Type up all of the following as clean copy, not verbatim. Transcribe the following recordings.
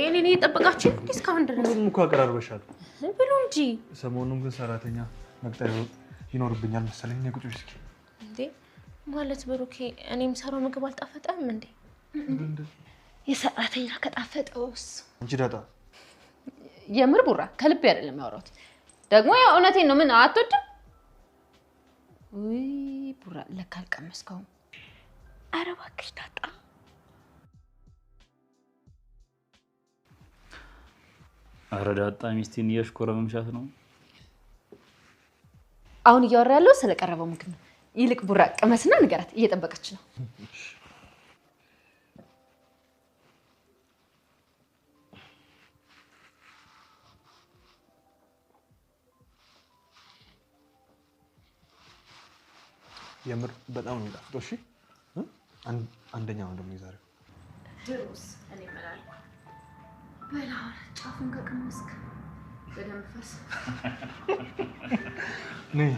እኔ እየጠበቃችሁ እስካሁን ድረስ ሁሉም እኮ አቀራርበሻል ብሉ እንጂ ሰሞኑን ግን ሰራተኛ መቅጠር ይኖርብኛል መሰለኝ ነው ቁጭ እስኪ እንዴ ማለት ብሩኬ እኔም ሰራው ምግብ አልጣፈጠም እንዴ የሰራተኛ ከጣፈጠውስ እንጂ ዳጣ የምር ቡራ ከልብ አይደለም ያወራሁት ደግሞ ያው እውነቴን ነው ምን አትወድም ውይ ቡራ ለካ አልቀመስከው ኧረ እባክሽ ዳጣ ኧረ ዳጣ ሚስቴን እያሽኮረመምሻት ነው አሁን እያወራ ያለው ስለቀረበው ምግብ ነው ይልቅ ቡራ ቀመስና ንገራት እየጠበቀች ነው የምር በጣም ነው የሚጣፍጠው እሺ አንደኛው ደግሞ ይዛሬው ድሩስ እኔ መላልኩ በላው ጫፉን ከቀመስክ በደንብ ፈስ ነይ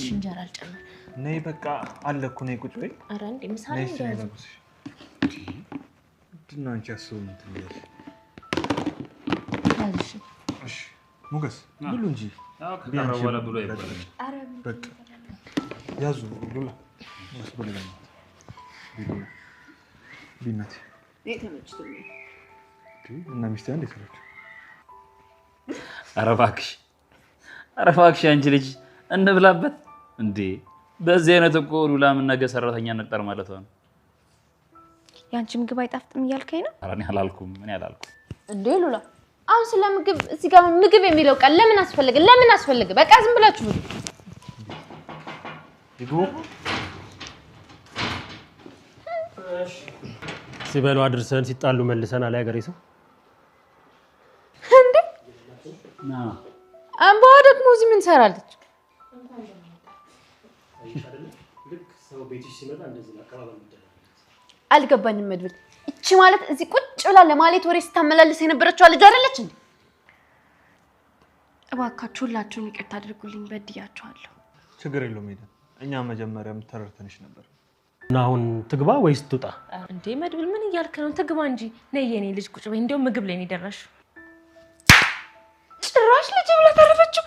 እንጀራ አልጨመር ነይ በቃ አለ እኮ ነይ ቁጭ በይ ኧረ እንዴ ምሳሌ እንደዚህ ድና አንቺ አስቡ እንትልሽ ታዝሽ እሺ ሞገስ ብሉ እንጂ ቢያንስ ወላ ብሎ አይባልም ኧረ በቃ ያዙ ሉላ መስበልኝ ቢሉ ቢናት የተመችቶኝ እና ሚስቴ አንዴ ሰራች ኧረ እባክሽ አንቺ ልጅ እንብላበት እንዴ በዚህ አይነት እኮ ሉላ ምን ነገ ሰራተኛ ነጠር ማለት ነው ያንቺ ምግብ አይጣፍጥም እያልከኝ ነው ኧረ እኔ አላልኩም እንዴ ሉላ አሁን ስለምግብ እዚህ ጋር ምግብ የሚለው ቃል ለምን አስፈልገ በቃ ዝም ብላችሁ ይግቡ ሲበሉ አድርሰን ሲጣሉ መልሰን አለ ያገሬ ሰው እንዴ አምባዋ ደግሞ እዚህ ምን ሰራለች አልገባኝም መድብል እቺ ማለት እዚህ ቁጭ ብላ ለማለት ወሬ ስታመላልስ የነበረችው ልጅ አይደለች እንዴ እባካችሁ ሁላችሁም ይቅርታ አድርጉልኝ በድያችኋለሁ ችግር የለውም ሄደን እኛ መጀመሪያም ተረርተንሽ ነበር እና አሁን ትግባ ወይስ ትውጣ እንዴ መድብል ምን እያልከ ነው ትግባ እንጂ ነይ የኔ ልጅ ቁጭ በይ እንደው ምግብ ላይ ነው ደረሽው ጭራሽ ልጅ ብላ ተረፈችው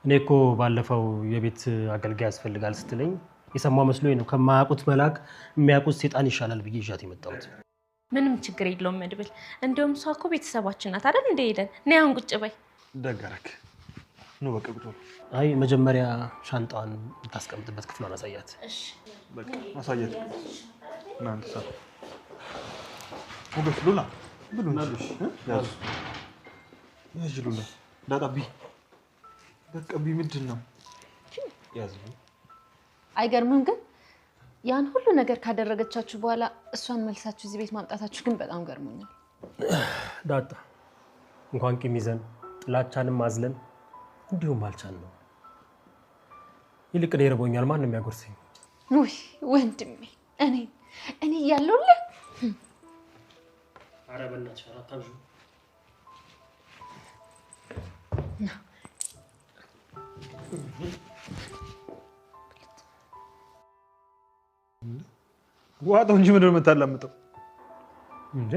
እኔ እኮ ባለፈው የቤት አገልጋይ ያስፈልጋል ስትለኝ የሰማው መስሎኝ ነው ከማያውቁት መልአክ የሚያውቁት ሰይጣን ይሻላል ብዬ ይዣት የመጣሁት ምንም ችግር የለውም መድብል እንደውም እሷ እኮ ቤተሰባችን ናት አይደል እንደ ሄደን ነይ አሁን ቁጭ በይ ደጋረክ ነው በቃ ቁጭ አይ መጀመሪያ ሻንጣዋን ታስቀምጥበት ክፍሏን አሳያት እሺ በቃ አሳያት እናንተ ሰው ሞገስ ሉላ ብሉ እንጂ ያዙ ሉላ ዳጣቢ በቃ ቢ ምንድን ነው ያዙ አይገርምም ግን ያን ሁሉ ነገር ካደረገቻችሁ በኋላ እሷን መልሳችሁ እዚህ ቤት ማምጣታችሁ ግን በጣም ገርሞኛል ዳጣ እንኳን ቂም ይዘን ጥላቻንም ማዝለን እንዲሁም አልቻልነው ይልቅ ይርቦኛል ማን ነው የሚያጎርሰኝ ውይ ወንድሜ እኔ ያለውልህ ኧረ በእናትሽ አታብዡ ዋጣው እንጂ ምንድነው የምታላምጠው እንዴ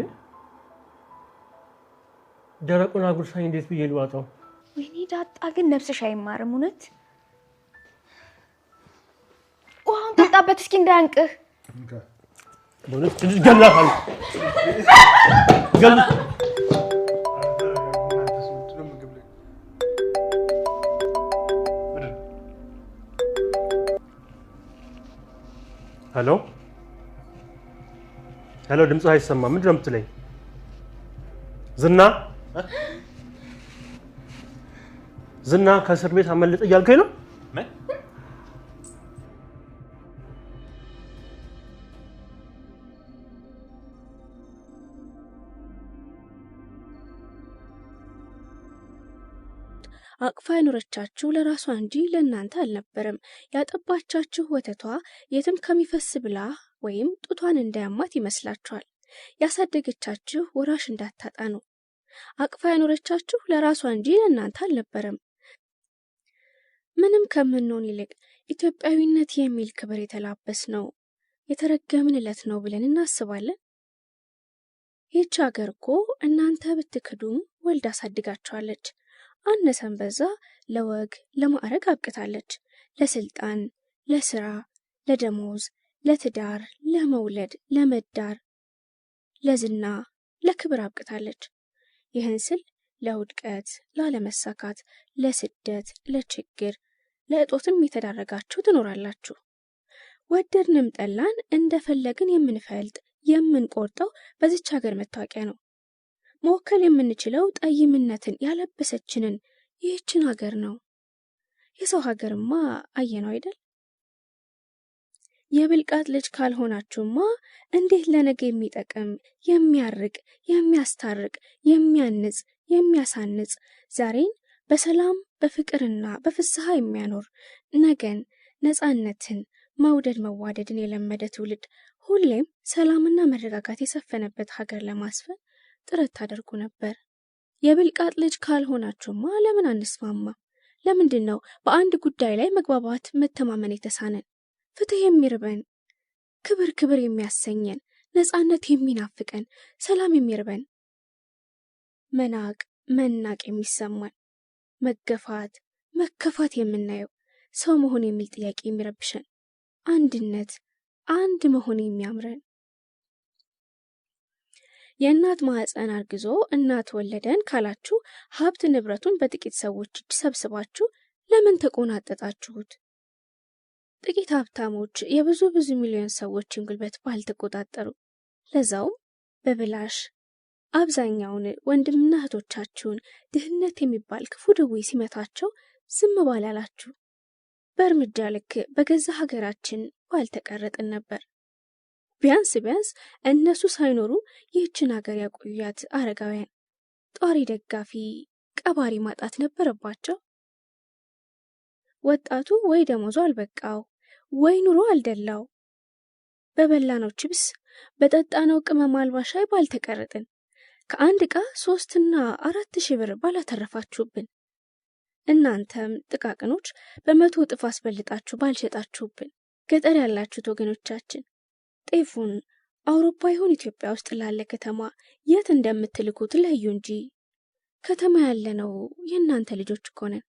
ደረቁን አጉርሳኝ እንዴት ብዬ ልዋጣው ወይኔ ዳጣ ግን ነፍስሽ አይማርም እውነት ውሃውን ጠጣበት እስኪ እንዳያንቅህ በእውነት ትንሽ ገላሃል ገል ሄሎ ድምጽ አይሰማም ምንድን ነው የምትለኝ ዝና ከእስር ቤት አመለጠ እያልከኝ ነው አቅፋ ያኖረቻችሁ ለራሷ እንጂ ለእናንተ አልነበረም ያጠባቻችሁ ወተቷ የትም ከሚፈስ ብላ ወይም ጡቷን እንዳያማት ይመስላችኋል ያሳደገቻችሁ ወራሽ እንዳታጣ ነው አቅፋ ያኖረቻችሁ ለራሷ እንጂ ለእናንተ አልነበረም ምንም ከምንሆን ይልቅ ኢትዮጵያዊነት የሚል ክብር የተላበስ ነው የተረገምንለት ነው ብለን እናስባለን? ይህች ሀገር እኮ እናንተ ብትክዱም ወልዳ አሳድጋችኋለች። አነሰን በዛ ለወግ ለማዕረግ አብቅታለች። ለስልጣን፣ ለስራ፣ ለደሞዝ፣ ለትዳር፣ ለመውለድ፣ ለመዳር፣ ለዝና፣ ለክብር አብቅታለች። ይህን ስል ለውድቀት፣ ላለመሳካት፣ ለስደት፣ ለችግር፣ ለእጦትም የተዳረጋችሁ ትኖራላችሁ። ወደድንም ጠላን እንደፈለግን የምንፈልጥ የምንቆርጠው በዚች ሀገር መታወቂያ ነው። መወከል የምንችለው ጠይምነትን ያለበሰችንን ይህችን ሀገር ነው። የሰው ሀገርማ አየነው አይደል? የብልቃጥ ልጅ ካልሆናችሁማ እንዴት ለነገ የሚጠቅም የሚያርቅ የሚያስታርቅ የሚያንጽ የሚያሳንጽ ዛሬን በሰላም በፍቅርና በፍስሐ የሚያኖር ነገን ነፃነትን መውደድ መዋደድን የለመደ ትውልድ ሁሌም ሰላምና መረጋጋት የሰፈነበት ሀገር ለማስፈን ጥረት ታደርጉ ነበር። የብልቃጥ ልጅ ካልሆናችሁማ ለምን አንስማማ? ለምንድን ነው በአንድ ጉዳይ ላይ መግባባት መተማመን የተሳነን? ፍትህ የሚርበን፣ ክብር ክብር የሚያሰኘን፣ ነፃነት የሚናፍቀን፣ ሰላም የሚርበን፣ መናቅ መናቅ የሚሰማን፣ መገፋት መከፋት የምናየው፣ ሰው መሆን የሚል ጥያቄ የሚረብሸን፣ አንድነት አንድ መሆን የሚያምረን። የእናት ማህፀን አርግዞ እናት ወለደን ካላችሁ ሀብት ንብረቱን በጥቂት ሰዎች እጅ ሰብስባችሁ ለምን ተቆናጠጣችሁት? ጥቂት ሀብታሞች የብዙ ሚሊዮን ሰዎችን ጉልበት ባልተቆጣጠሩ፣ ለዛውም በብላሽ አብዛኛውን ወንድምና እህቶቻችሁን ድህነት የሚባል ክፉ ደዌ ሲመታቸው ዝም ባላላችሁ፣ በእርምጃ ልክ በገዛ ሀገራችን ባልተቀረጥን ነበር። ቢያንስ እነሱ ሳይኖሩ ይህችን ሀገር ያቆያት አረጋውያን ጧሪ ደጋፊ ቀባሪ ማጣት ነበረባቸው። ወጣቱ ወይ ደሞዙ አልበቃው ወይ ኑሮ አልደላው፣ በበላነው ችብስ በጠጣነው ቅመም አልባ ሻይ ባልተቀረጥን፣ ከአንድ ዕቃ 3 እና 4 ሺህ ብር ባላተረፋችሁብን፣ እናንተም ጥቃቅኖች በ100 እጥፍ አስበልጣችሁ ባልሸጣችሁብን። ገጠር ያላችሁት ወገኖቻችን ጤፉን አውሮፓ ይሁን ኢትዮጵያ ውስጥ ላለ ከተማ የት እንደምትልኩት ለዩ እንጂ ከተማ ያለነው የእናንተ ልጆች እኮ ነን።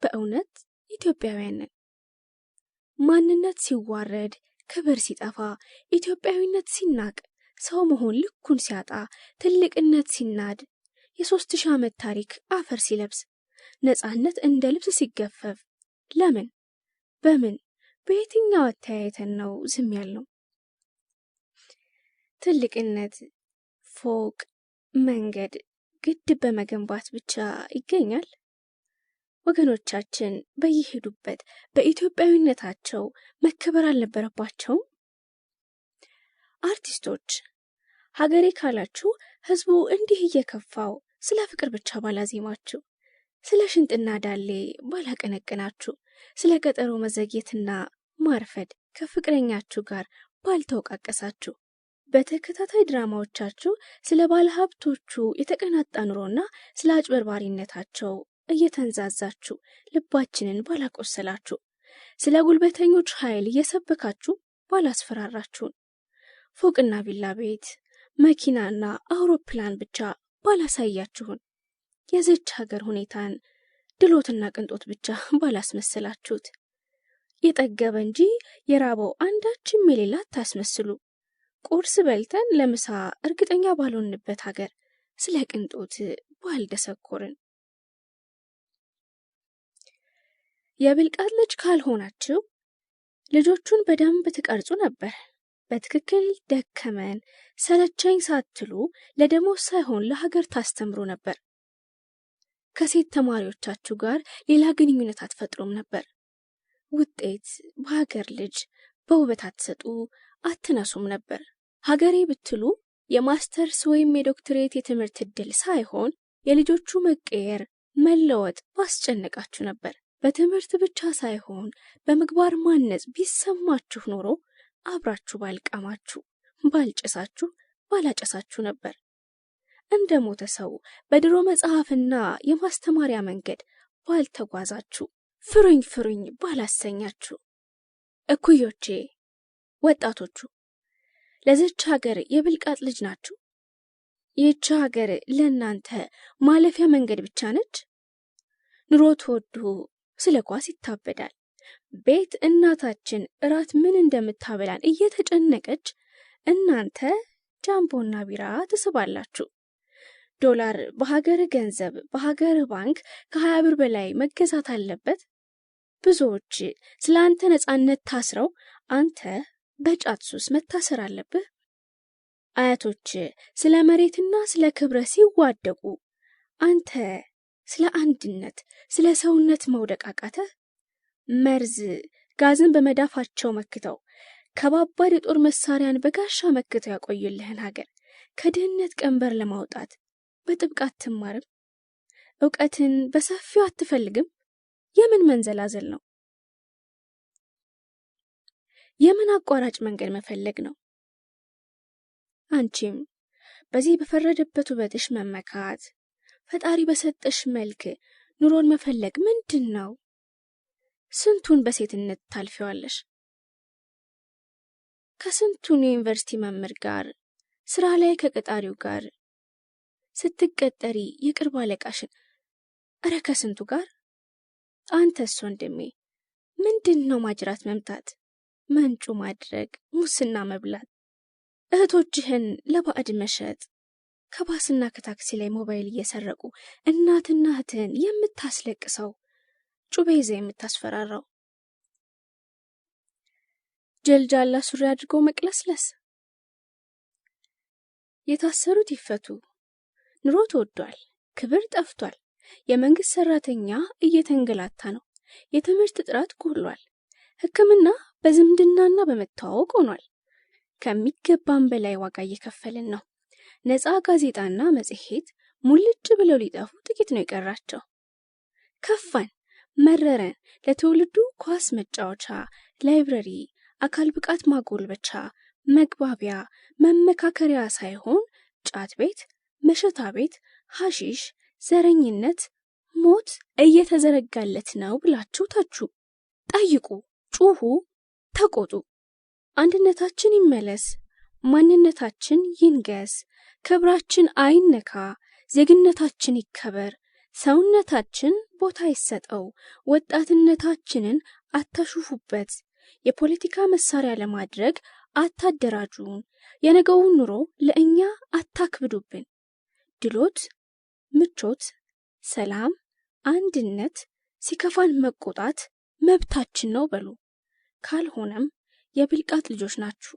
በእውነት ኢትዮጵያውያን ነን። ማንነት ሲዋረድ፣ ክብር ሲጠፋ፣ ኢትዮጵያዊነት ሲናቅ፣ ሰው መሆን ልኩን ሲያጣ፣ ትልቅነት ሲናድ፣ የ3000 ዓመት ታሪክ አፈር ሲለብስ፣ ነፃነት እንደ ልብስ ሲገፈፍ፣ ለምን በምን በየትኛው አተያየተን ነው ዝም ያልነው? ትልቅነት ፎቅ፣ መንገድ፣ ግድብ በመገንባት ብቻ ይገኛል? ወገኖቻችን በየሄዱበት በኢትዮጵያዊነታቸው መከበር አልነበረባቸውም? አርቲስቶች ሀገሬ ካላችሁ ህዝቡ እንዲህ እየከፋው ስለ ፍቅር ብቻ ባላዜማችሁ፣ ስለ ሽንጥና ዳሌ ባላቀነቅናችሁ፣ ስለ ቀጠሮ መዘግየትና ማርፈድ ከፍቅረኛችሁ ጋር ባልተወቃቀሳችሁ፣ በተከታታይ ድራማዎቻችሁ ስለ ባለሀብቶቹ የተቀናጣ ኑሮና ስለ አጭበርባሪነታቸው እየተንዛዛችሁ ልባችንን ባላቆሰላችሁ፣ ስለ ጉልበተኞች ኃይል እየሰበካችሁ ባላስፈራራችሁን፣ ፎቅና ቪላ ቤት መኪናና አውሮፕላን ብቻ ባላሳያችሁን፣ የዘች ሀገር ሁኔታን ድሎትና ቅንጦት ብቻ ባላስመስላችሁት፣ የጠገበ እንጂ የራበው አንዳችም የሌላ አታስመስሉ። ቁርስ በልተን ለምሳ እርግጠኛ ባልሆንበት ሀገር ስለ ቅንጦት ባልደሰኮርን። የብልቃጥ ልጅ ካልሆናችሁ ልጆቹን በደንብ ትቀርጹ ነበር። በትክክል ደከመን ሰለቸኝ ሳትሉ ለደሞዝ ሳይሆን ለሀገር ታስተምሩ ነበር። ከሴት ተማሪዎቻችሁ ጋር ሌላ ግንኙነት አትፈጥሩም ነበር። ውጤት በሀገር ልጅ በውበት አትሰጡ አትነሱም ነበር። ሀገሬ ብትሉ የማስተርስ ወይም የዶክትሬት የትምህርት ዕድል ሳይሆን የልጆቹ መቀየር መለወጥ ባስጨነቃችሁ ነበር። በትምህርት ብቻ ሳይሆን በምግባር ማነጽ ቢሰማችሁ ኖሮ አብራችሁ ባልቃማችሁ፣ ባልጨሳችሁ፣ ባላጨሳችሁ ነበር። እንደ ሞተ ሰው በድሮ መጽሐፍና የማስተማሪያ መንገድ ባልተጓዛችሁ፣ ፍሩኝ ፍሩኝ ባላሰኛችሁ እኩዮቼ ወጣቶቹ ለዚች ሀገር የብልቃጥ ልጅ ናችሁ። ይህች ሀገር ለእናንተ ማለፊያ መንገድ ብቻ ነች። ኑሮ ተወዱ ስለ ኳስ ይታበዳል። ቤት እናታችን እራት ምን እንደምታበላን እየተጨነቀች እናንተ ጃምቦና ቢራ ትስባላችሁ። ዶላር በሀገር ገንዘብ በሀገር ባንክ ከ20 ብር በላይ መገዛት አለበት። ብዙዎች ስለ አንተ ነፃነት ታስረው አንተ በጫት ሱስ መታሰር አለብህ። አያቶች ስለ መሬትና ስለ ክብረ ሲዋደቁ አንተ ስለ አንድነት ስለ ሰውነት መውደቅ አቃተህ። መርዝ ጋዝን በመዳፋቸው መክተው ከባባድ የጦር መሳሪያን በጋሻ መክተው ያቆዩልህን ሀገር ከድህነት ቀንበር ለማውጣት በጥብቅ አትማርም? ዕውቀትን በሰፊው አትፈልግም? የምን መንዘላዘል ነው? የምን አቋራጭ መንገድ መፈለግ ነው? አንቺም በዚህ በፈረደበት ውበትሽ መመካት፣ ፈጣሪ በሰጠሽ መልክ ኑሮን መፈለግ ምንድን ነው? ስንቱን በሴትነት ታልፊዋለሽ? ከስንቱን የዩኒቨርሲቲ መምህር ጋር ስራ ላይ ከቀጣሪው ጋር ስትቀጠሪ የቅርብ አለቃሽን እረ ከስንቱ ጋር። አንተስ ወንድሜ ምንድን ነው ማጅራት መምታት፣ መንጩ ማድረግ፣ ሙስና መብላት፣ እህቶችህን ለባዕድ መሸጥ፣ ከባስና ከታክሲ ላይ ሞባይል እየሰረቁ እናትና እህትህን የምታስለቅሰው፣ ጩቤ ይዘህ የምታስፈራራው፣ ጀልጃላ ሱሪ አድርጎ መቅለስለስ። የታሰሩት ይፈቱ። ኑሮ ተወዷል፣ ክብር ጠፍቷል። የመንግስት ሰራተኛ እየተንገላታ ነው። የትምህርት ጥራት ጎሏል። ሕክምና በዝምድናና በመተዋወቅ ሆኗል። ከሚገባን በላይ ዋጋ እየከፈልን ነው። ነፃ ጋዜጣና መጽሔት ሙልጭ ብለው ሊጠፉ ጥቂት ነው የቀራቸው። ከፋን፣ መረረን። ለትውልዱ ኳስ መጫወቻ፣ ላይብረሪ፣ አካል ብቃት ማጎልበቻ፣ መግባቢያ፣ መመካከሪያ ሳይሆን ጫት ቤት፣ መሸታ ቤት፣ ሐሺሽ፣ ዘረኝነት፣ ሞት እየተዘረጋለት ነው ብላችሁ ታቹ፣ ጠይቁ፣ ጩሁ፣ ተቆጡ። አንድነታችን ይመለስ፣ ማንነታችን ይንገስ፣ ክብራችን አይነካ፣ ዜግነታችን ይከበር፣ ሰውነታችን ቦታ ይሰጠው፣ ወጣትነታችንን አታሹፉበት፣ የፖለቲካ መሳሪያ ለማድረግ አታደራጁን፣ የነገውን ኑሮ ለእኛ አታክብዱብን። ድሎት፣ ምቾት፣ ሰላም፣ አንድነት፣ ሲከፋን መቆጣት መብታችን ነው በሉ። ካልሆነም የብልቃጥ ልጆች ናችሁ።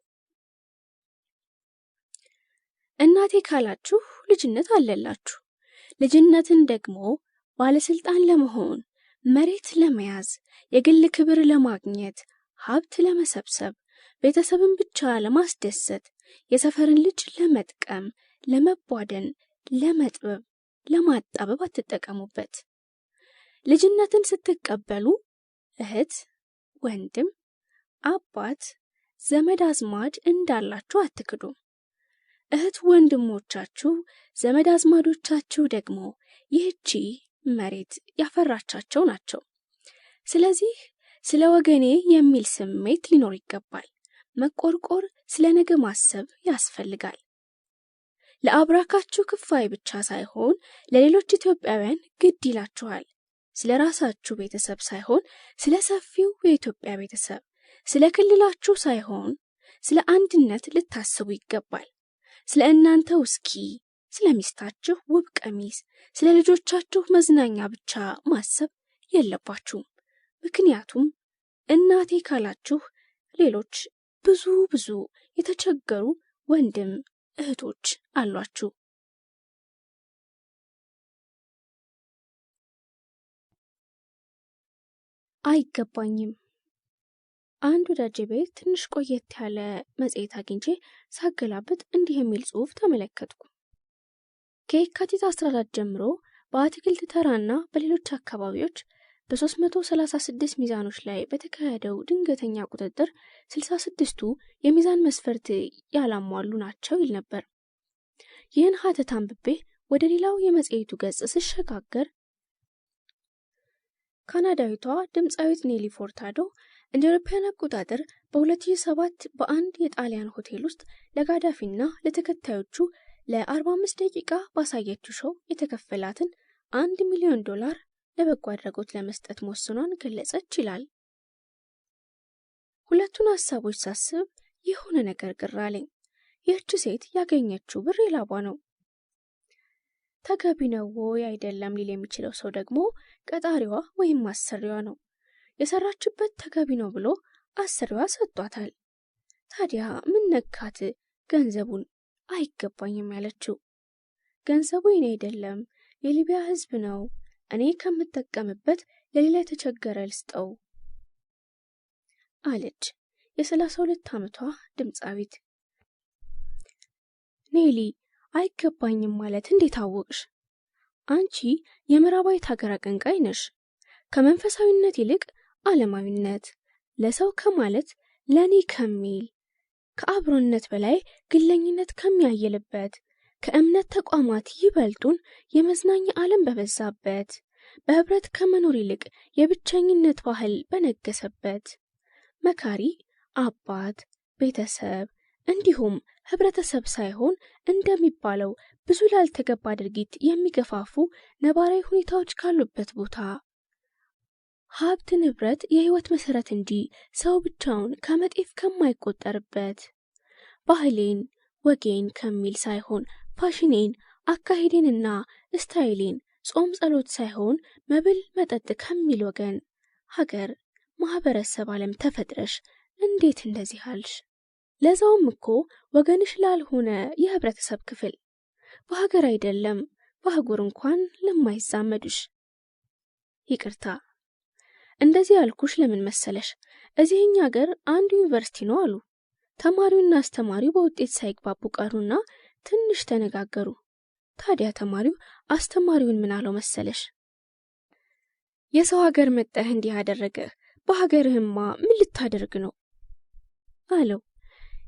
እናቴ ካላችሁ ልጅነት አለላችሁ። ልጅነትን ደግሞ ባለስልጣን ለመሆን፣ መሬት ለመያዝ፣ የግል ክብር ለማግኘት፣ ሀብት ለመሰብሰብ፣ ቤተሰብን ብቻ ለማስደሰት፣ የሰፈርን ልጅ ለመጥቀም፣ ለመቧደን፣ ለመጥበብ፣ ለማጣበብ አትጠቀሙበት። ልጅነትን ስትቀበሉ እህት፣ ወንድም፣ አባት፣ ዘመድ አዝማድ እንዳላችሁ አትክዱም። እህት ወንድሞቻችሁ፣ ዘመድ አዝማዶቻችሁ ደግሞ ይህቺ መሬት ያፈራቻቸው ናቸው። ስለዚህ ስለ ወገኔ የሚል ስሜት ሊኖር ይገባል። መቆርቆር፣ ስለ ነገ ማሰብ ያስፈልጋል። ለአብራካችሁ ክፋይ ብቻ ሳይሆን ለሌሎች ኢትዮጵያውያን ግድ ይላችኋል። ስለ ራሳችሁ ቤተሰብ ሳይሆን ስለ ሰፊው የኢትዮጵያ ቤተሰብ፣ ስለ ክልላችሁ ሳይሆን ስለ አንድነት ልታስቡ ይገባል። ስለ እናንተ ውስኪ፣ ስለ ሚስታችሁ ውብ ቀሚስ፣ ስለ ልጆቻችሁ መዝናኛ ብቻ ማሰብ የለባችሁም። ምክንያቱም እናቴ ካላችሁ ሌሎች ብዙ የተቸገሩ ወንድም እህቶች አሏችሁ። አይገባኝም። አንድ ወዳጄ ቤት ትንሽ ቆየት ያለ መጽሔት አግኝቼ ሳገላብጥ እንዲህ የሚል ጽሑፍ ተመለከትኩ። ከየካቲት 14 ጀምሮ በአትክልት ተራና በሌሎች አካባቢዎች በ336 ሚዛኖች ላይ በተካሄደው ድንገተኛ ቁጥጥር 66ቱ የሚዛን መስፈርት ያላሟሉ ናቸው ይል ነበር። ይህን ሀተት አንብቤ ወደ ሌላው የመጽሔቱ ገጽ ስሸጋገር ካናዳዊቷ ድምፃዊት ኔሊ ፎርታዶ እንደ አውሮፓውያን አቆጣጠር በ2007 በአንድ የጣሊያን ሆቴል ውስጥ ለጋዳፊና ለተከታዮቹ ለ45 ደቂቃ ባሳየችው ሾው የተከፈላትን $1 ሚሊዮን ለበጎ አድራጎት ለመስጠት መወሰኗን ገለጸች ይላል። ሁለቱን ሀሳቦች ሳስብ የሆነ ነገር ግር አለኝ። ይህች ሴት ያገኘችው ብር የላቧ ነው። ተገቢ ነው ወይ አይደለም ሊል የሚችለው ሰው ደግሞ ቀጣሪዋ ወይም አሰሪዋ ነው። የሰራችበት ተገቢ ነው ብሎ አሰሪዋ ሰጥቷታል። ታዲያ ምን ነካት ገንዘቡን አይገባኝም ያለችው? ገንዘቡ የኔ አይደለም፣ የሊቢያ ሕዝብ ነው። እኔ ከምጠቀምበት ለሌላ የተቸገረ ልስጠው አለች የ32 ዓመቷ ድምፃዊት። ኔሊ አይገባኝም ማለት እንዴት አወቅሽ? አንቺ የምዕራባዊት ሀገር አቀንቃይ ነሽ። ከመንፈሳዊነት ይልቅ ዓለማዊነት፣ ለሰው ከማለት ለኔ ከሚል፣ ከአብሮነት በላይ ግለኝነት ከሚያየልበት፣ ከእምነት ተቋማት ይበልጡን የመዝናኛ ዓለም በበዛበት፣ በህብረት ከመኖር ይልቅ የብቸኝነት ባህል በነገሰበት፣ መካሪ አባት፣ ቤተሰብ እንዲሁም ህብረተሰብ ሳይሆን እንደሚባለው ብዙ ላልተገባ ድርጊት የሚገፋፉ ነባራዊ ሁኔታዎች ካሉበት ቦታ፣ ሀብት ንብረት የህይወት መሰረት እንጂ ሰው ብቻውን ከመጤፍ ከማይቆጠርበት፣ ባህሌን ወጌን ከሚል ሳይሆን ፋሽኔን አካሄዴንና ስታይሌን ጾም ጸሎት ሳይሆን መብል መጠጥ ከሚል ወገን ሀገር ማህበረሰብ ዓለም ተፈጥረሽ እንዴት እንደዚህ አልሽ? ለዛውም እኮ ወገንሽ ላልሆነ የህብረተሰብ ክፍል፣ በሀገር አይደለም በአህጉር እንኳን ለማይዛመዱሽ። ይቅርታ እንደዚህ ያልኩሽ ለምን መሰለሽ? እዚህኛ ሀገር አንድ ዩኒቨርሲቲ ነው አሉ። ተማሪውና አስተማሪው በውጤት ሳይግባቡ ቀሩና ትንሽ ተነጋገሩ። ታዲያ ተማሪው አስተማሪውን ምን አለው መሰለሽ? የሰው ሀገር መጣህ እንዲህ ያደረገህ፣ በሀገርህማ ምን ልታደርግ ነው አለው።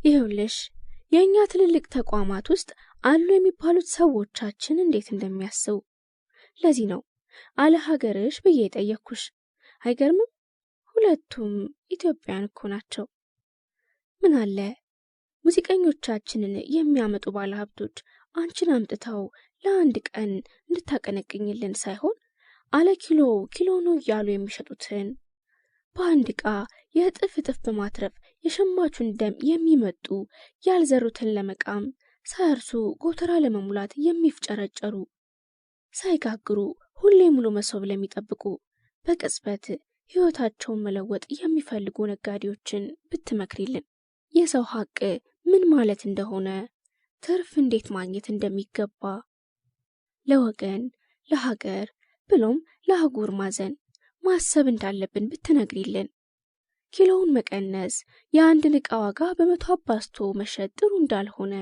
ይኸውልሽ የእኛ ትልልቅ ተቋማት ውስጥ አሉ የሚባሉት ሰዎቻችን እንዴት እንደሚያስቡ። ለዚህ ነው አለ ሀገርሽ ብዬ የጠየቅኩሽ። አይገርምም? ሁለቱም ኢትዮጵያን እኮ ናቸው። ምን አለ ሙዚቀኞቻችንን የሚያመጡ ባለሀብቶች አንቺን አምጥተው ለአንድ ቀን እንድታቀነቅኝልን ሳይሆን አለ ኪሎ ነው እያሉ የሚሸጡትን በአንድ ዕቃ የእጥፍ እጥፍ በማትረፍ የሸማቹን ደም የሚመጡ ያልዘሩትን ለመቃም ሳያርሱ ጎተራ ለመሙላት የሚፍጨረጨሩ ሳይጋግሩ ሁሌ ሙሉ መሶብ ለሚጠብቁ በቅጽበት ሕይወታቸውን መለወጥ የሚፈልጉ ነጋዴዎችን ብትመክሪልን፣ የሰው ሀቅ ምን ማለት እንደሆነ፣ ትርፍ እንዴት ማግኘት እንደሚገባ፣ ለወገን ለሀገር ብሎም ለአህጉር ማሰብ እንዳለብን ብትነግሪልን። ኪሎውን መቀነስ፣ የአንድን ዕቃ ዋጋ በ100 አባዝቶ መሸጥ ጥሩ እንዳልሆነ፣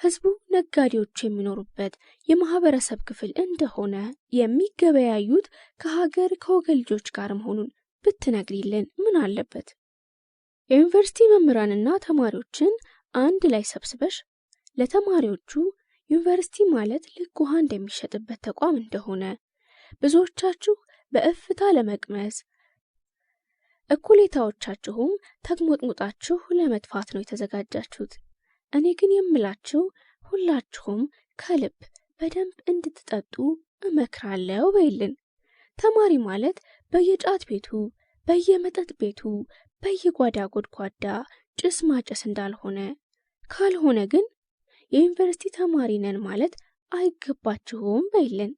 ህዝቡ ነጋዴዎች የሚኖሩበት የማህበረሰብ ክፍል እንደሆነ፣ የሚገበያዩት ከሀገር ከወገን ልጆች ጋር መሆኑን ብትነግሪልን ምን አለበት? የዩኒቨርሲቲ መምህራንና ተማሪዎችን አንድ ላይ ሰብስበሽ ለተማሪዎቹ ዩኒቨርሲቲ ማለት ልክ ውሃ እንደሚሸጥበት ተቋም እንደሆነ፣ ብዙዎቻችሁ በእፍታ ለመቅመስ እኩሌታዎቻችሁም ተግሞጥሙጣችሁ ለመጥፋት ነው የተዘጋጃችሁት። እኔ ግን የምላችሁ ሁላችሁም ከልብ በደንብ እንድትጠጡ እመክራለሁ በይልን። ተማሪ ማለት በየጫት ቤቱ፣ በየመጠጥ ቤቱ፣ በየጓዳ ጎድጓዳ ጭስ ማጨስ እንዳልሆነ፣ ካልሆነ ግን የዩኒቨርሲቲ ተማሪ ነን ማለት አይገባችሁም በይልን።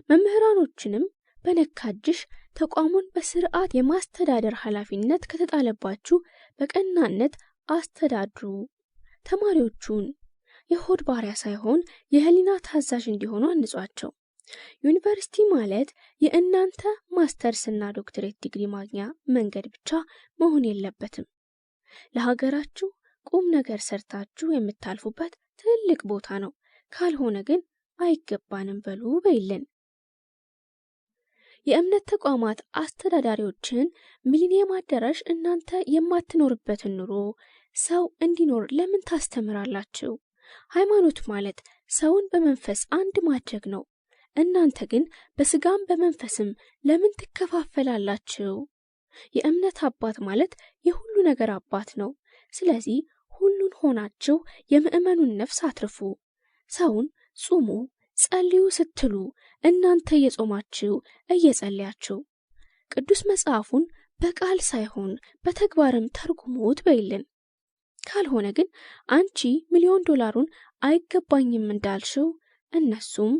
መምህራኖችንም በነካጅሽ ተቋሙን በስርዓት የማስተዳደር ኃላፊነት ከተጣለባችሁ በቀናነት አስተዳድሩ። ተማሪዎቹን የሆድ ባሪያ ሳይሆን የህሊና ታዛዥ እንዲሆኑ አንጿቸው። ዩኒቨርሲቲ ማለት የእናንተ ማስተርስና ዶክትሬት ዲግሪ ማግኛ መንገድ ብቻ መሆን የለበትም። ለሀገራችሁ ቁም ነገር ሰርታችሁ የምታልፉበት ትልቅ ቦታ ነው። ካልሆነ ግን አይገባንም በሉ በይልን። የእምነት ተቋማት አስተዳዳሪዎችን ሚሊኒየም አዳራሽ እናንተ የማትኖርበትን ኑሮ ሰው እንዲኖር ለምን ታስተምራላችሁ? ሃይማኖት ማለት ሰውን በመንፈስ አንድ ማድረግ ነው። እናንተ ግን በስጋም በመንፈስም ለምን ትከፋፈላላችሁ? የእምነት አባት ማለት የሁሉ ነገር አባት ነው። ስለዚህ ሁሉን ሆናችሁ የምእመኑን ነፍስ አትርፉ። ሰውን ጹሙ፣ ጸልዩ ስትሉ እናንተ እየጾማችሁ እየጸለያችሁ ቅዱስ መጽሐፉን በቃል ሳይሆን በተግባርም ተርጉሙት በይልን። ካልሆነ ግን አንቺ $1,000,000 አይገባኝም እንዳልሽው እነሱም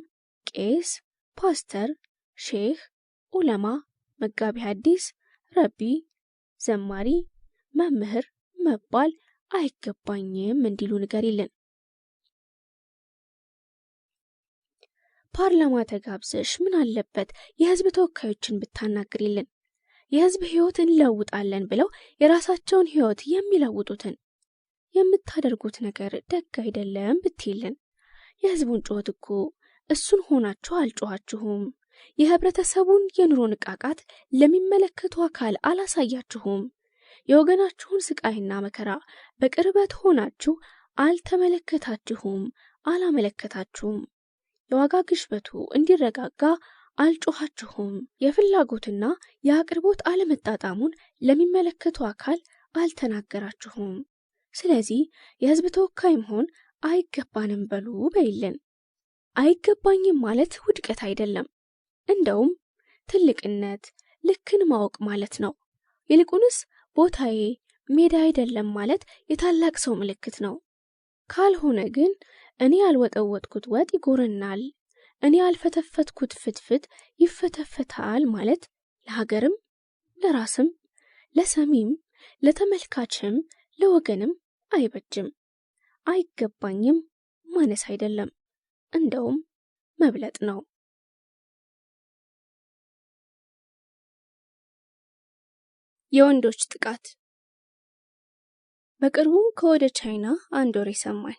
ቄስ፣ ፓስተር፣ ሼህ፣ ዑለማ፣ መጋቢ ሐዲስ፣ ረቢ፣ ዘማሪ፣ መምህር መባል አይገባኝም እንዲሉ ንገሪልን። ፓርላማ ተጋብዘሽ ምን አለበት የህዝብ ተወካዮችን ብታናግሪልን? የህዝብ ህይወት እንለውጣለን ብለው የራሳቸውን ህይወት የሚለውጡትን የምታደርጉት ነገር ደግ አይደለም ብትይልን። የህዝቡን ጩኸት እኮ እሱን ሆናችሁ አልጮኻችሁም። የህብረተሰቡን የኑሮ ንቃቃት ለሚመለከቱ አካል አላሳያችሁም። የወገናችሁን ስቃይና መከራ በቅርበት ሆናችሁ አልተመለከታችሁም፣ አላመለከታችሁም። የዋጋ ግሽበቱ እንዲረጋጋ አልጮኻችሁም። የፍላጎትና የአቅርቦት አለመጣጣሙን ለሚመለከቱ አካል አልተናገራችሁም። ስለዚህ የህዝብ ተወካይ መሆን አይገባንም በሉ በይልን። አይገባኝም ማለት ውድቀት አይደለም፣ እንደውም ትልቅነት፣ ልክን ማወቅ ማለት ነው። ይልቁንስ ቦታዬ ሜዳ አይደለም ማለት የታላቅ ሰው ምልክት ነው። ካልሆነ ግን እኔ ያልወጠወጥኩት ወጥ ይጎረናል፣ እኔ ያልፈተፈትኩት ፍትፍት ይፈተፈታል ማለት ለሀገርም፣ ለራስም፣ ለሰሚም፣ ለተመልካችም፣ ለወገንም አይበጅም። አይገባኝም ማነስ አይደለም፣ እንደውም መብለጥ ነው። የወንዶች ጥቃት። በቅርቡ ከወደ ቻይና አንድ ወሬ ሰማኝ።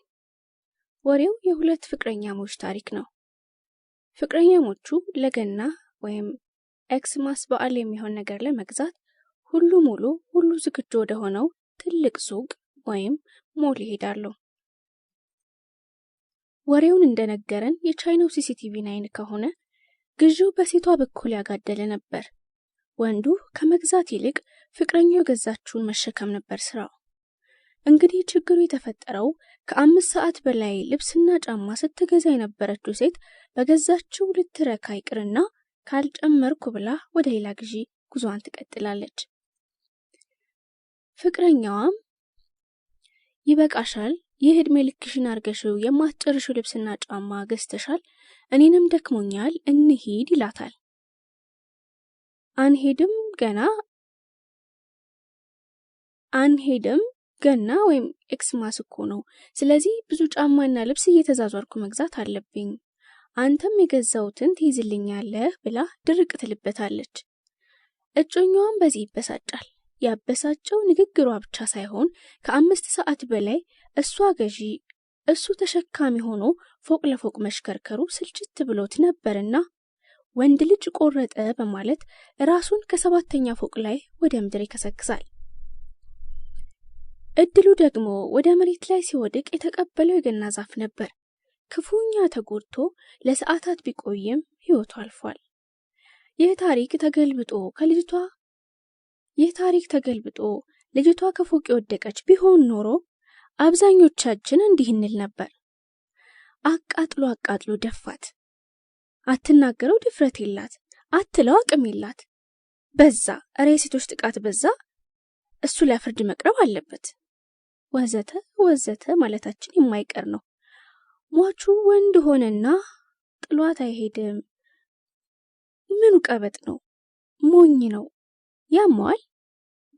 ወሬው የሁለት ፍቅረኛሞች ታሪክ ነው። ፍቅረኛሞቹ ለገና ወይም ኤክስማስ በዓል የሚሆን ነገር ለመግዛት ሁሉ ዝግጁ ወደ ሆነው ትልቅ ሱቅ ወይም ሞል ይሄዳሉ። ወሬውን እንደነገረን የቻይናው ሲሲቲቪ 9 ከሆነ ግዢው በሴቷ በኩል ያጋደለ ነበር። ወንዱ ከመግዛት ይልቅ ፍቅረኛው የገዛችውን መሸከም ነበር ስራው። እንግዲህ ችግሩ የተፈጠረው ከ5 ሰዓት በላይ ልብስና ጫማ ስትገዛ የነበረችው ሴት በገዛችው ልትረካ ይቅርና ካልጨመርኩ ብላ ወደ ሌላ ግዢ ጉዟን ትቀጥላለች። ፍቅረኛዋም ይበቃሻል፣ ይህ ዕድሜ ልክሽን አርገሽው የማትጨርሽው ልብስና ጫማ ገዝተሻል፣ እኔንም ደክሞኛል እንሂድ ይላታል። አንሄድም ገና ወይም ኤክስማስ እኮ ነው፣ ስለዚህ ብዙ ጫማና ልብስ እየተዛዟርኩ መግዛት አለብኝ፣ አንተም የገዛውትን ትይዝልኛለህ ብላ ድርቅ ትልበታለች። እጮኛዋም በዚህ ይበሳጫል። ያበሳጨው ንግግሯ ብቻ ሳይሆን ከ5 ሰዓት በላይ እሷ ገዢ እሱ ተሸካሚ ሆኖ ፎቅ ለፎቅ መሽከርከሩ ስልችት ብሎት ነበርና ወንድ ልጅ ቆረጠ በማለት ራሱን ከ7ኛ ፎቅ ላይ ወደ ምድር ይከሰክሳል። እድሉ ደግሞ ወደ መሬት ላይ ሲወድቅ የተቀበለው የገና ዛፍ ነበር። ክፉኛ ተጎድቶ ለሰዓታት ቢቆይም ህይወቱ አልፏል። ይህ ታሪክ ተገልብጦ ልጅቷ ከፎቅ የወደቀች ቢሆን ኖሮ አብዛኞቻችን እንዲህ እንል ነበር። አቃጥሎ ደፋት፣ አትናገረው ድፍረት የላት፣ አትለው አቅም የላት፣ በዛ፣ እረ የሴቶች ጥቃት በዛ፣ እሱ ለፍርድ መቅረብ አለበት፣ ወዘተ ወዘተ ማለታችን የማይቀር ነው። ሟቹ ወንድ ሆነና ጥሏት አይሄድም። ምኑ ቀበጥ ነው፣ ሞኝ ነው፣ ያሟል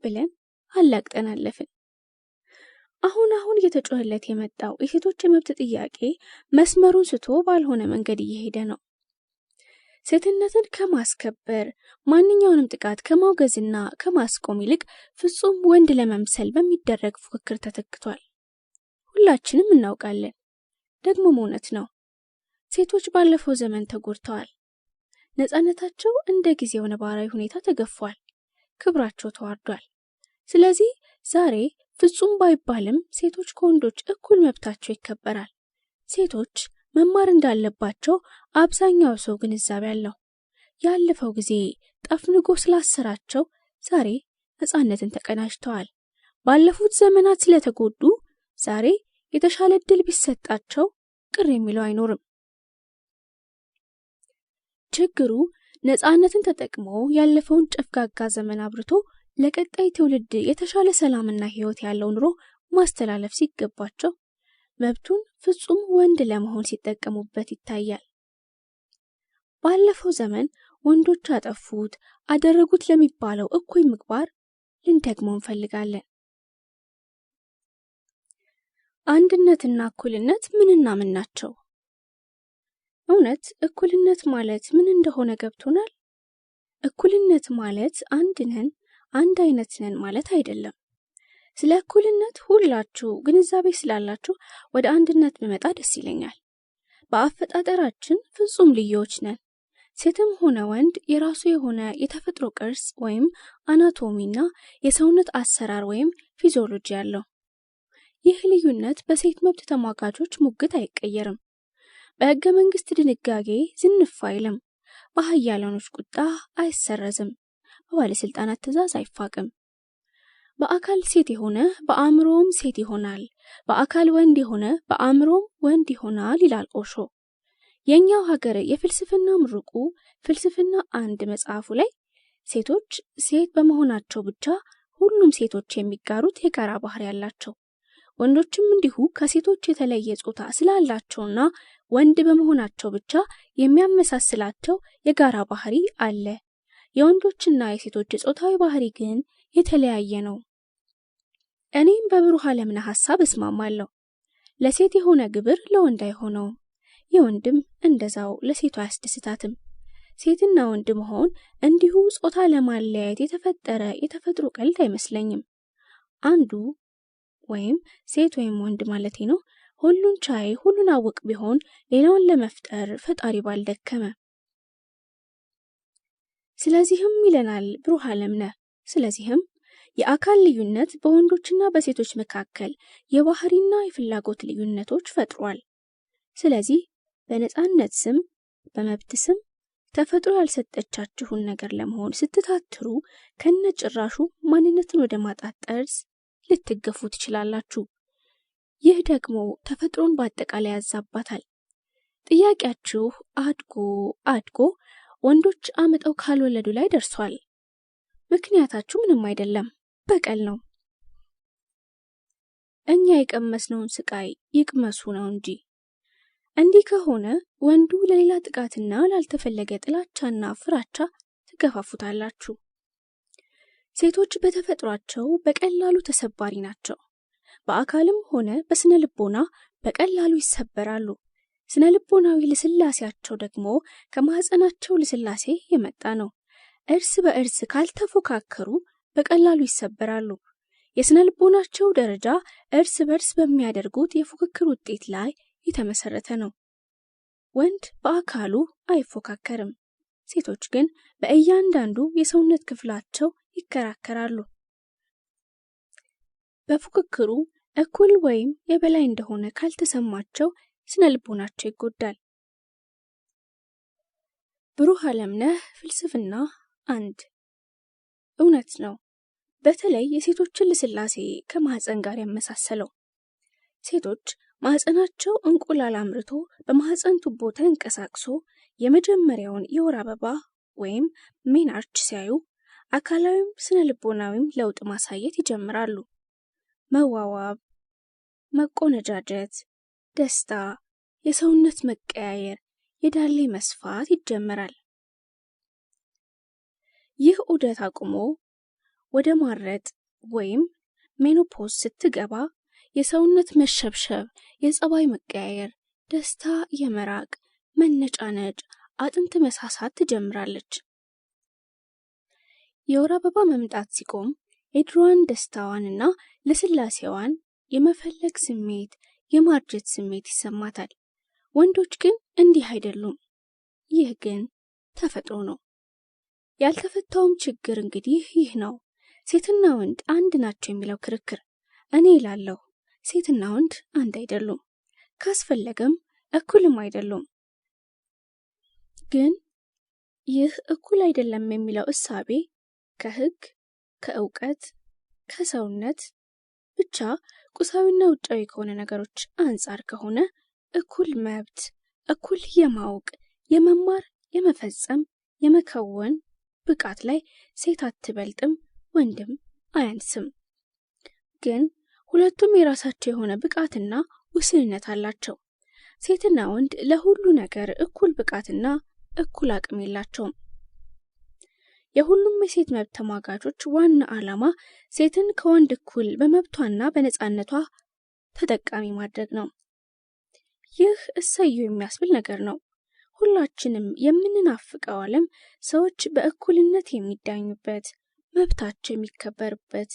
ብለን አላቅጠን አለፍን። አሁን እየተጮህለት የመጣው የሴቶች የመብት ጥያቄ መስመሩን ስቶ ባልሆነ መንገድ እየሄደ ነው። ሴትነትን ከማስከበር ማንኛውንም ጥቃት ከማውገዝና ከማስቆም ይልቅ ፍጹም ወንድ ለመምሰል በሚደረግ ፉክክር ተተክቷል። ሁላችንም እናውቃለን፣ ደግሞ እውነት ነው። ሴቶች ባለፈው ዘመን ተጎድተዋል። ነፃነታቸው እንደ ጊዜው ነባራዊ ሁኔታ ተገፏል። ክብራቸው ተዋርዷል። ስለዚህ ዛሬ ፍጹም ባይባልም ሴቶች ከወንዶች እኩል መብታቸው ይከበራል። ሴቶች መማር እንዳለባቸው አብዛኛው ሰው ግንዛቤ አለው። ያለፈው ጊዜ ጠፍንጎ ስላሰራቸው ዛሬ ነፃነትን ተቀናጅተዋል። ባለፉት ዘመናት ስለተጎዱ ዛሬ የተሻለ እድል ቢሰጣቸው ቅር የሚለው አይኖርም። ችግሩ ነፃነትን ተጠቅሞ ያለፈውን ጨፍጋጋ ዘመን አብርቶ ለቀጣይ ትውልድ የተሻለ ሰላምና ህይወት ያለው ኑሮ ማስተላለፍ ሲገባቸው መብቱን ፍጹም ወንድ ለመሆን ሲጠቀሙበት ይታያል። ባለፈው ዘመን ወንዶች አጠፉት አደረጉት ለሚባለው እኩይ ምግባር ልንደግመው እንፈልጋለን። አንድነትና እኩልነት ምንና ምን ናቸው? እውነት እኩልነት ማለት ምን እንደሆነ ገብቶናል? እኩልነት ማለት አንድ ነን፣ አንድ አይነት ነን ማለት አይደለም። ስለ እኩልነት ሁላችሁ ግንዛቤ ስላላችሁ ወደ አንድነት ብመጣ ደስ ይለኛል። በአፈጣጠራችን ፍጹም ልዩዎች ነን። ሴትም ሆነ ወንድ የራሱ የሆነ የተፈጥሮ ቅርጽ ወይም አናቶሚና የሰውነት አሰራር ወይም ፊዚዮሎጂ አለው። ይህ ልዩነት በሴት መብት ተሟጋቾች ሙግት አይቀየርም። በሕገ መንግስት ድንጋጌ ዝንፍ አይልም። በኃያላኖች ቁጣ አይሰረዝም። በባለስልጣናት ትእዛዝ አይፋቅም። በአካል ሴት የሆነ በአእምሮም ሴት ይሆናል፣ በአካል ወንድ የሆነ በአእምሮም ወንድ ይሆናል ይላል ኦሾ። የኛው ሀገር የፍልስፍና ምሩቁ ፍልስፍና አንድ መጽሐፉ ላይ ሴቶች ሴት በመሆናቸው ብቻ ሁሉም ሴቶች የሚጋሩት የጋራ ባህሪ ያላቸው፣ ወንዶችም እንዲሁ ከሴቶች የተለየ ጾታ ስላላቸውና ወንድ በመሆናቸው ብቻ የሚያመሳስላቸው የጋራ ባህሪ አለ። የወንዶችና የሴቶች ጾታዊ ባህሪ ግን የተለያየ ነው። እኔም በብሩህ ዓለምነህ ሐሳብ እስማማለሁ። ለሴት የሆነ ግብር ለወንድ አይሆነውም፣ የወንድም እንደዛው ለሴቷ አያስደስታትም። ሴትና ወንድ መሆን እንዲሁ ጾታ ለማለያየት የተፈጠረ የተፈጥሮ ቀልድ አይመስለኝም። አንዱ ወይም ሴት ወይም ወንድ ማለቴ ነው ሁሉን ቻይ ሁሉን አወቅ ቢሆን ሌላውን ለመፍጠር ፈጣሪ ባልደከመ። ስለዚህም ይለናል ብሩህ ዓለምነህ፣ ስለዚህም የአካል ልዩነት በወንዶችና በሴቶች መካከል የባህሪና የፍላጎት ልዩነቶች ፈጥሯል። ስለዚህ በነፃነት ስም በመብት ስም ተፈጥሮ ያልሰጠቻችሁን ነገር ለመሆን ስትታትሩ ከነጭራሹ ማንነትን ወደ ማጣት ጠርዝ ልትገፉ ትችላላችሁ። ይህ ደግሞ ተፈጥሮን በአጠቃላይ ያዛባታል። ጥያቄያችሁ አድጎ ወንዶች አመጣው ካልወለዱ ላይ ደርሷል። ምክንያታችሁ ምንም አይደለም፣ በቀል ነው። እኛ የቀመስነውን ስቃይ ይቅመሱ ነው እንጂ። እንዲህ ከሆነ ወንዱ ለሌላ ጥቃትና ላልተፈለገ ጥላቻና ፍራቻ ትገፋፉታላችሁ። ሴቶች በተፈጥሯቸው በቀላሉ ተሰባሪ ናቸው። በአካልም ሆነ በስነ ልቦና በቀላሉ ይሰበራሉ። ስነ ልቦናዊ ልስላሴያቸው ደግሞ ከማህፀናቸው ልስላሴ የመጣ ነው። እርስ በእርስ ካልተፎካከሩ በቀላሉ ይሰበራሉ። የስነ ልቦናቸው ደረጃ እርስ በርስ በሚያደርጉት የፉክክር ውጤት ላይ የተመሰረተ ነው። ወንድ በአካሉ አይፎካከርም። ሴቶች ግን በእያንዳንዱ የሰውነት ክፍላቸው ይከራከራሉ። በፉክክሩ እኩል ወይም የበላይ እንደሆነ ካልተሰማቸው ስነ ልቦናቸው ይጎዳል። ብሩህ ዓለምነህ ፍልስፍና አንድ እውነት ነው። በተለይ የሴቶችን ልስላሴ ከማህፀን ጋር ያመሳሰለው። ሴቶች ማህፀናቸው እንቁላል አምርቶ በማህፀን ቱቦ ተንቀሳቅሶ የመጀመሪያውን የወር አበባ ወይም ሜናርች ሲያዩ አካላዊም ስነ ልቦናዊም ለውጥ ማሳየት ይጀምራሉ። መዋዋብ፣ መቆነጃጀት፣ ደስታ፣ የሰውነት መቀያየር፣ የዳሌ መስፋት ይጀመራል። ይህ ዑደት አቁሞ ወደ ማረጥ ወይም ሜኖፖዝ ስትገባ የሰውነት መሸብሸብ፣ የጸባይ መቀያየር፣ ደስታ የመራቅ፣ መነጫነጭ፣ አጥንት መሳሳት ትጀምራለች። የወር አበባ መምጣት ሲቆም የድሮዋን ደስታዋንና ለስላሴዋን የመፈለግ ስሜት፣ የማርጀት ስሜት ይሰማታል። ወንዶች ግን እንዲህ አይደሉም። ይህ ግን ተፈጥሮ ነው። ያልተፈታውም ችግር እንግዲህ ይህ ነው። ሴትና ወንድ አንድ ናቸው የሚለው ክርክር። እኔ እላለሁ ሴትና ወንድ አንድ አይደሉም። ካስፈለገም እኩልም አይደሉም። ግን ይህ እኩል አይደለም የሚለው እሳቤ ከህግ፣ ከእውቀት፣ ከሰውነት ብቻ ቁሳዊና ውጫዊ ከሆነ ነገሮች አንጻር ከሆነ እኩል መብት፣ እኩል የማወቅ፣ የመማር፣ የመፈጸም፣ የመከወን ብቃት ላይ ሴት አትበልጥም፣ ወንድም አያንስም። ግን ሁለቱም የራሳቸው የሆነ ብቃትና ውስንነት አላቸው። ሴትና ወንድ ለሁሉ ነገር እኩል ብቃትና እኩል አቅም የላቸውም። የሁሉም የሴት መብት ተሟጋቾች ዋና ዓላማ ሴትን ከወንድ እኩል በመብቷና በነፃነቷ ተጠቃሚ ማድረግ ነው። ይህ እሰየው የሚያስብል ነገር ነው። ሁላችንም የምንናፍቀው ዓለም ሰዎች በእኩልነት የሚዳኙበት፣ መብታቸው የሚከበርበት፣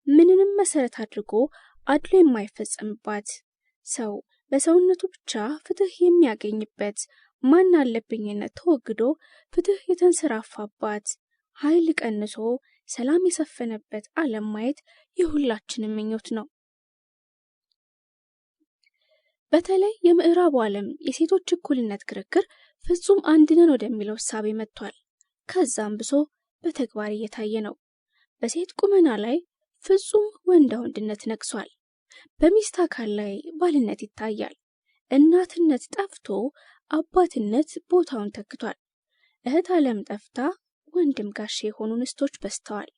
ምንንም መሰረት አድርጎ አድሎ የማይፈጸምባት፣ ሰው በሰውነቱ ብቻ ፍትህ የሚያገኝበት፣ ማን አለብኝነት ተወግዶ ፍትህ የተንሰራፋባት፣ ኃይል ቀንሶ ሰላም የሰፈነበት ዓለም ማየት የሁላችንም ምኞት ነው። በተለይ የምዕራቡ ዓለም የሴቶች እኩልነት ክርክር ፍጹም አንድነን ወደሚለው እሳቤ መጥቷል። ከዛም ብሶ በተግባር እየታየ ነው። በሴት ቁመና ላይ ፍጹም ወንዳ ወንድነት ነግሷል። በሚስት አካል ላይ ባልነት ይታያል። እናትነት ጠፍቶ አባትነት ቦታውን ተክቷል። እህት ዓለም ጠፍታ ወንድም ጋሼ የሆኑ ንስቶች በስተዋል።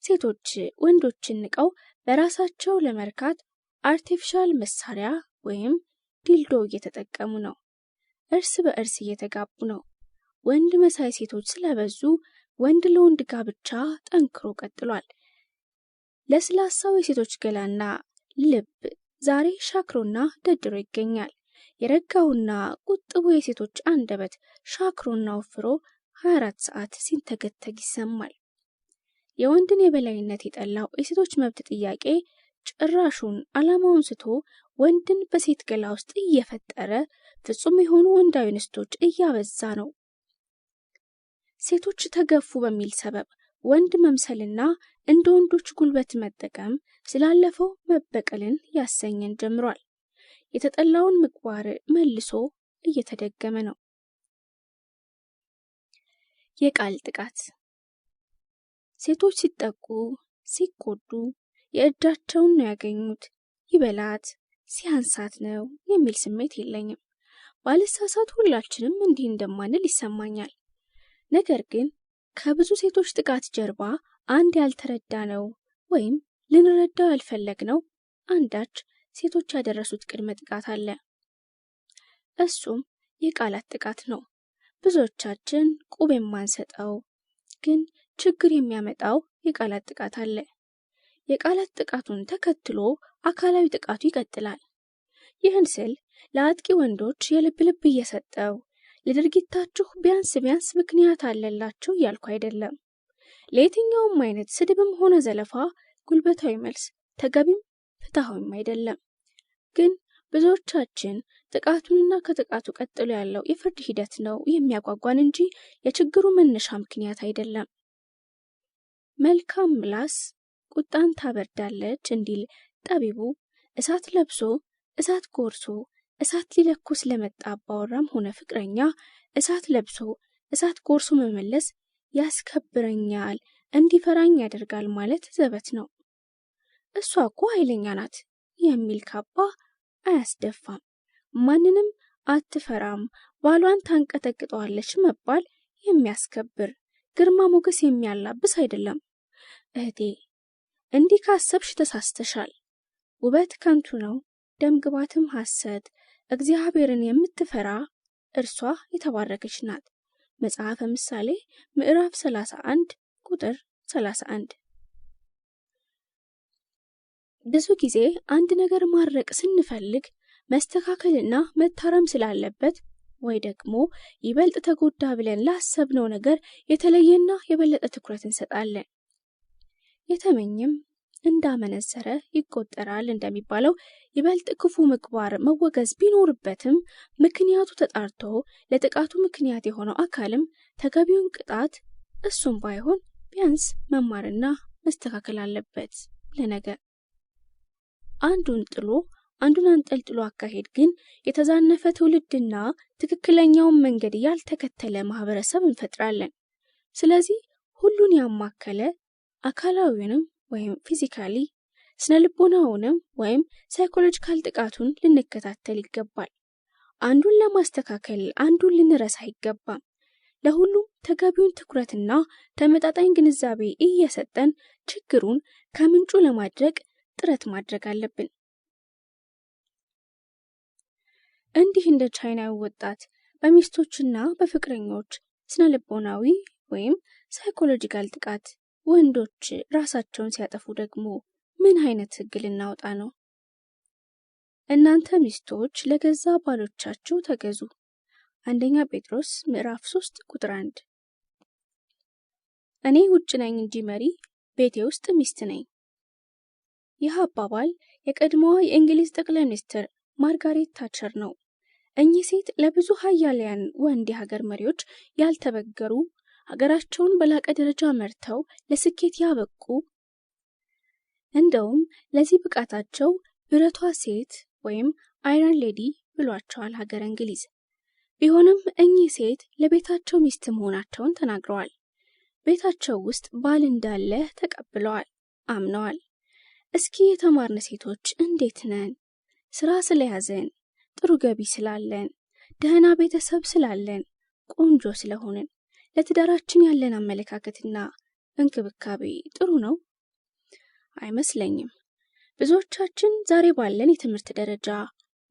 ሴቶች ወንዶችን ንቀው በራሳቸው ለመርካት አርቲፊሻል መሳሪያ ወይም ዲልዶ እየተጠቀሙ ነው። እርስ በእርስ እየተጋቡ ነው። ወንድ መሳይ ሴቶች ስለበዙ ወንድ ለወንድ ጋብቻ ጠንክሮ ቀጥሏል። ለስላሳው የሴቶች ገላና ልብ ዛሬ ሻክሮና ደድሮ ይገኛል። የረጋውና ቁጥቡ የሴቶች አንደበት ሻክሮና ወፍሮ 24 ሰዓት ሲንተገተግ ይሰማል። የወንድን የበላይነት የጠላው የሴቶች መብት ጥያቄ ጭራሹን ዓላማውን ስቶ ወንድን በሴት ገላ ውስጥ እየፈጠረ ፍጹም የሆኑ ወንዳዊ ንስቶች እያበዛ ነው። ሴቶች ተገፉ በሚል ሰበብ ወንድ መምሰልና እንደ ወንዶች ጉልበት መጠቀም ስላለፈው መበቀልን ያሰኘን ጀምሯል። የተጠላውን ምግባር መልሶ እየተደገመ ነው። የቃል ጥቃት። ሴቶች ሲጠቁ ሲቆዱ የእጃቸውን ነው ያገኙት፣ ይበላት ሲያንሳት ነው የሚል ስሜት የለኝም። ባለሳሳት ሁላችንም እንዲህ እንደማንል ይሰማኛል። ነገር ግን ከብዙ ሴቶች ጥቃት ጀርባ አንድ ያልተረዳ ነው ወይም ልንረዳው ያልፈለግነው አንዳች ሴቶች ያደረሱት ቅድመ ጥቃት አለ። እሱም የቃላት ጥቃት ነው። ብዙዎቻችን ቁብ የማንሰጠው ግን ችግር የሚያመጣው የቃላት ጥቃት አለ። የቃላት ጥቃቱን ተከትሎ አካላዊ ጥቃቱ ይቀጥላል። ይህን ስል ለአጥቂ ወንዶች የልብ ልብ እየሰጠው ለድርጊታችሁ ቢያንስ ምክንያት አለላቸው እያልኩ አይደለም። ለየትኛውም አይነት ስድብም ሆነ ዘለፋ ጉልበታዊ መልስ ተገቢም ፍትሃዊም አይደለም። ግን ብዙዎቻችን ጥቃቱንና ከጥቃቱ ቀጥሎ ያለው የፍርድ ሂደት ነው የሚያጓጓን እንጂ የችግሩ መነሻ ምክንያት አይደለም። መልካም ምላስ ቁጣን ታበርዳለች እንዲል ጠቢቡ እሳት ለብሶ እሳት ጎርሶ እሳት ሊለኩስ ለመጣ አባወራም ሆነ ፍቅረኛ እሳት ለብሶ እሳት ጎርሶ መመለስ ያስከብረኛል፣ እንዲፈራኝ ያደርጋል ማለት ዘበት ነው። እሷ እኮ ኃይለኛ ናት የሚል ካባ አያስደፋም። ማንንም አትፈራም፣ ባሏን ታንቀጠቅጠዋለች መባል የሚያስከብር ግርማ ሞገስ የሚያላብስ አይደለም። እህቴ እንዲህ ካሰብሽ ተሳስተሻል። ውበት ከንቱ ነው፣ ደምግባትም ሐሰት። እግዚአብሔርን የምትፈራ እርሷ የተባረከች ናት። መጽሐፈ ምሳሌ ምዕራፍ 31 ቁጥር 31። ብዙ ጊዜ አንድ ነገር ማድረቅ ስንፈልግ መስተካከልና መታረም ስላለበት ወይ ደግሞ ይበልጥ ተጎዳ ብለን ላሰብነው ነገር የተለየና የበለጠ ትኩረት እንሰጣለን። የተመኘም እንዳመነዘረ ይቆጠራል እንደሚባለው ይበልጥ ክፉ ምግባር መወገዝ ቢኖርበትም ምክንያቱ ተጣርቶ ለጥቃቱ ምክንያት የሆነው አካልም ተገቢውን ቅጣት እሱም ባይሆን ቢያንስ መማርና መስተካከል አለበት። ለነገ አንዱን ጥሎ አንዱን አንጠልጥሎ አካሄድ ግን የተዛነፈ ትውልድና ትክክለኛውን መንገድ ያልተከተለ ማህበረሰብ እንፈጥራለን። ስለዚህ ሁሉን ያማከለ አካላዊውንም ወይም ፊዚካሊ፣ ስነ ልቦናውንም ወይም ሳይኮሎጂካል ጥቃቱን ልንከታተል ይገባል። አንዱን ለማስተካከል አንዱን ልንረሳ አይገባም። ለሁሉም ተገቢውን ትኩረትና ተመጣጣኝ ግንዛቤ እየሰጠን ችግሩን ከምንጩ ለማድረቅ ጥረት ማድረግ አለብን። እንዲህ እንደ ቻይናዊ ወጣት በሚስቶችና በፍቅረኞች ስነ ልቦናዊ ወይም ሳይኮሎጂካል ጥቃት ወንዶች ራሳቸውን ሲያጠፉ ደግሞ ምን አይነት ሕግ ልናወጣ ነው? እናንተ ሚስቶች ለገዛ ባሎቻችሁ ተገዙ። አንደኛ ጴጥሮስ ምዕራፍ 3 ቁጥር 1። እኔ ውጭ ነኝ እንጂ መሪ፣ ቤቴ ውስጥ ሚስት ነኝ። ይህ አባባል የቀድሞዋ የእንግሊዝ ጠቅላይ ሚኒስትር ማርጋሬት ታቸር ነው። እኚህ ሴት ለብዙ ሀያላን ወንድ የሀገር መሪዎች ያልተበገሩ፣ ሀገራቸውን በላቀ ደረጃ መርተው ለስኬት ያበቁ፣ እንደውም ለዚህ ብቃታቸው ብረቷ ሴት ወይም አይረን ሌዲ ብሏቸዋል ሀገር እንግሊዝ። ቢሆንም እኚህ ሴት ለቤታቸው ሚስት መሆናቸውን ተናግረዋል። ቤታቸው ውስጥ ባል እንዳለ ተቀብለዋል፣ አምነዋል። እስኪ የተማርን ሴቶች እንዴት ነን? ስራ ስለያዘን፣ ጥሩ ገቢ ስላለን፣ ደህና ቤተሰብ ስላለን፣ ቆንጆ ስለሆንን ለትዳራችን ያለን አመለካከትና እንክብካቤ ጥሩ ነው? አይመስለኝም። ብዙዎቻችን ዛሬ ባለን የትምህርት ደረጃ፣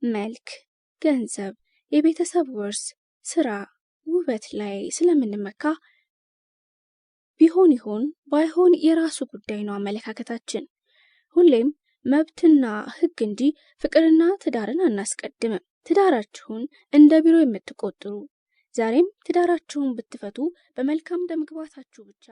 መልክ፣ ገንዘብ፣ የቤተሰብ ውርስ፣ ስራ፣ ውበት ላይ ስለምንመካ ቢሆን ይሆን ባይሆን የራሱ ጉዳይ ነው አመለካከታችን። ሁሌም መብትና ሕግ እንጂ ፍቅርና ትዳርን አናስቀድምም። ትዳራችሁን እንደ ቢሮ የምትቆጥሩ ዛሬም ትዳራችሁን ብትፈቱ በመልካም ደምግባታችሁ ብቻ